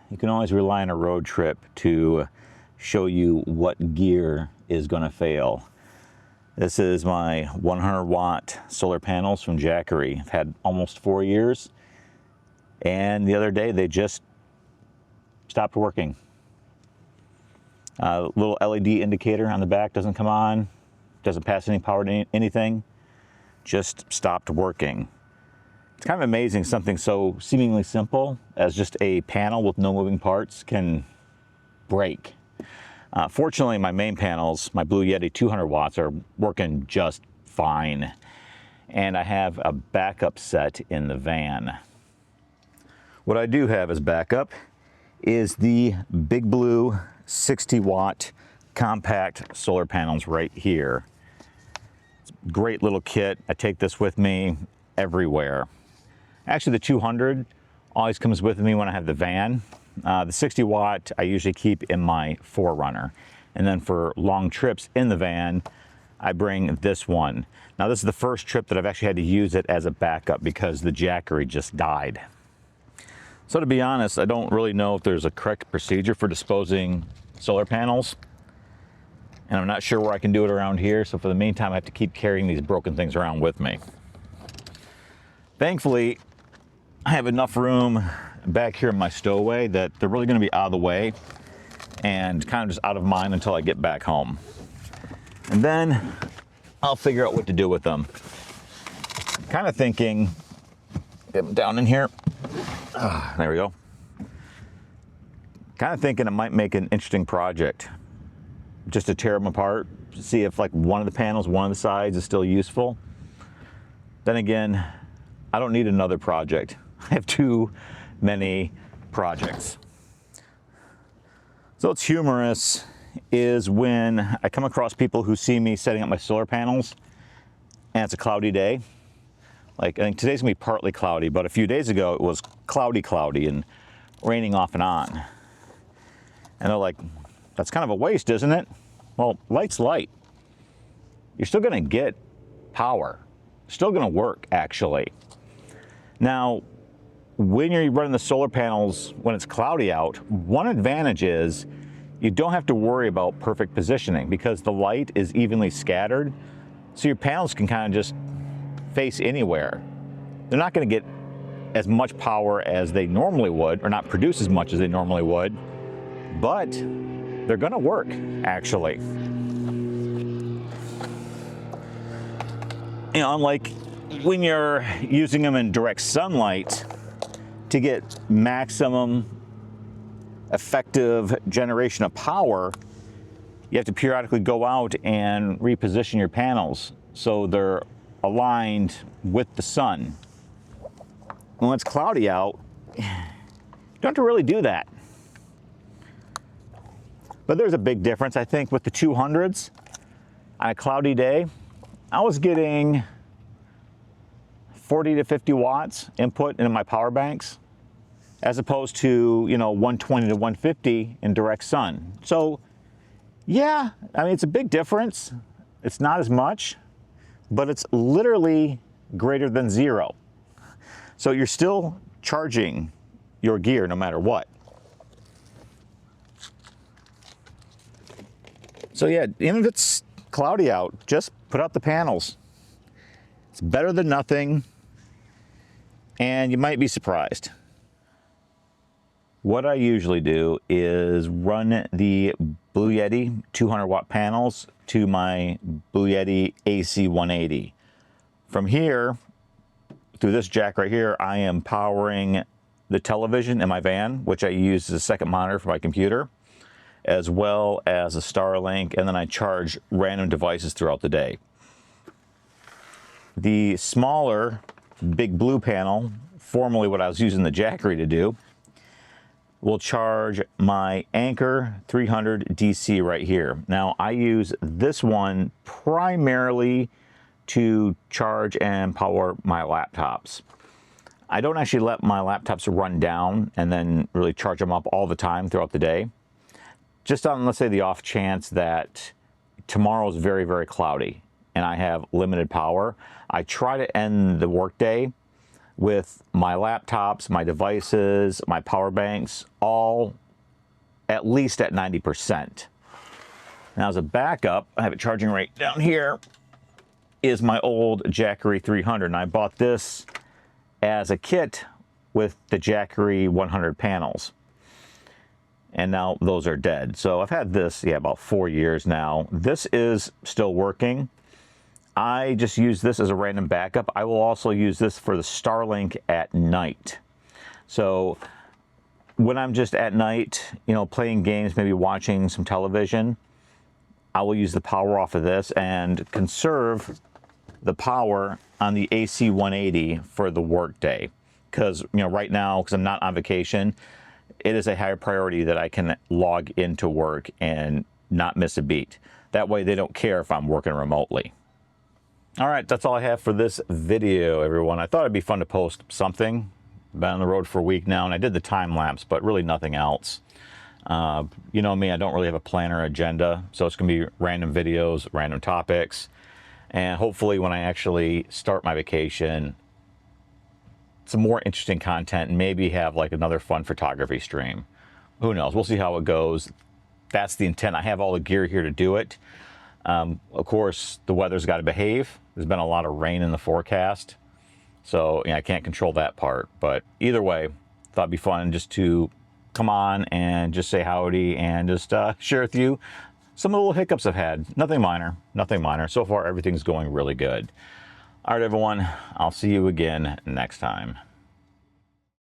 you can always rely on a road trip to show you what gear is going to fail. This is my 100 watt solar panels from Jackery. I've had almost 4 years, and the other day they just stopped working. Little LED indicator on the back doesn't come on, doesn't pass any power to anything, just stopped working. It's kind of amazing something so seemingly simple as just a panel with no moving parts can break. Fortunately, my main panels, my Blue Yeti 200 watts, are working just fine. And I have a backup set in the van. What I do have as backup is the Big Blue 60 watt compact solar panels right here. It's a great little kit. I take this with me everywhere. Actually, the 200 always comes with me when I have the van. The 60 watt I usually keep in my 4Runner. And then for long trips in the van, I bring this one. Now this is the first trip that I've actually had to use it as a backup because the Jackery just died. So to be honest, I don't really know if there's a correct procedure for disposing solar panels. And I'm not sure where I can do it around here. So for the meantime, I have to keep carrying these broken things around with me. Thankfully, I have enough room back here in my stowaway that they're really going to be out of the way and kind of just out of mind until I get back home. And then I'll figure out what to do with them. Kind of thinking, get them down in here. There we go. Kind of thinking it might make an interesting project just to tear them apart, see if like one of the panels, one of the sides is still useful. Then again, I don't need another project. I have too many projects. So what's humorous is when I come across people who see me setting up my solar panels and it's a cloudy day. Like, I think today's gonna be partly cloudy, but a few days ago it was cloudy and raining off and on. And they're like, that's kind of a waste, isn't it? Well, light's light. You're still gonna get power. Still gonna work, actually. Now, when you're running the solar panels when it's cloudy out, one advantage is you don't have to worry about perfect positioning because the light is evenly scattered. So your panels can kind of just face anywhere. They're not going to get as much power as they normally would, or not produce as much as they normally would, but they're going to work, actually. You know, unlike when you're using them in direct sunlight to get maximum effective generation of power, you have to periodically go out and reposition your panels so they're aligned with the sun. When it's cloudy out, you don't have to really do that. But there's a big difference, I think, with the 200s. On a cloudy day, I was getting 40 to 50 watts input into my power banks, as opposed to, 120 to 150 in direct sun. So yeah, I mean, it's a big difference. It's not as much, but it's literally greater than zero. So you're still charging your gear no matter what. So yeah, even if it's cloudy out, just put out the panels. It's better than nothing, and you might be surprised. What I usually do is run the Blue Yeti 200 watt panels to my Blue Yeti AC 180. From here, through this jack right here, I am powering the television in my van, which I use as a second monitor for my computer, as well as a Starlink, and then I charge random devices throughout the day. The smaller Big Blue panel, formerly what I was using the Jackery to do, will charge my Anchor 300 DC right here. Now, I use this one primarily to charge and power my laptops. I don't actually let my laptops run down and then really charge them up all the time throughout the day. Just on, let's say, the off chance that tomorrow is very, very cloudy and I have limited power, I try to end the workday with my laptops, my devices, my power banks, all at least at 90%. Now as a backup, I have it charging right down here, is my old Jackery 300. And I bought this as a kit with the Jackery 100 panels. And now those are dead. So I've had this, about 4 years now. This is still working. I just use this as a random backup. I will also use this for the Starlink at night. So when I'm just at night, playing games, maybe watching some television, I will use the power off of this and conserve the power on the AC 180 for the work day. Because, right now, because I'm not on vacation, it is a higher priority that I can log into work and not miss a beat. That way they don't care if I'm working remotely. All right, that's all I have for this video, everyone. I thought it'd be fun to post something. Been on the road for a week now, and I did the time lapse, but really nothing else. You know me, I don't really have a plan or agenda, so it's gonna be random videos, random topics, and hopefully when I actually start my vacation, some more interesting content, and maybe have like another fun photography stream. Who knows? We'll see how it goes. That's the intent. I have all the gear here to do it. Of course, the weather's got to behave. There's been a lot of rain in the forecast, so I can't control that part. But either way, thought it'd be fun just to come on and just say howdy and just share with you some of the little hiccups I've had. Nothing minor, nothing minor. So far, everything's going really good. All right, everyone, I'll see you again next time.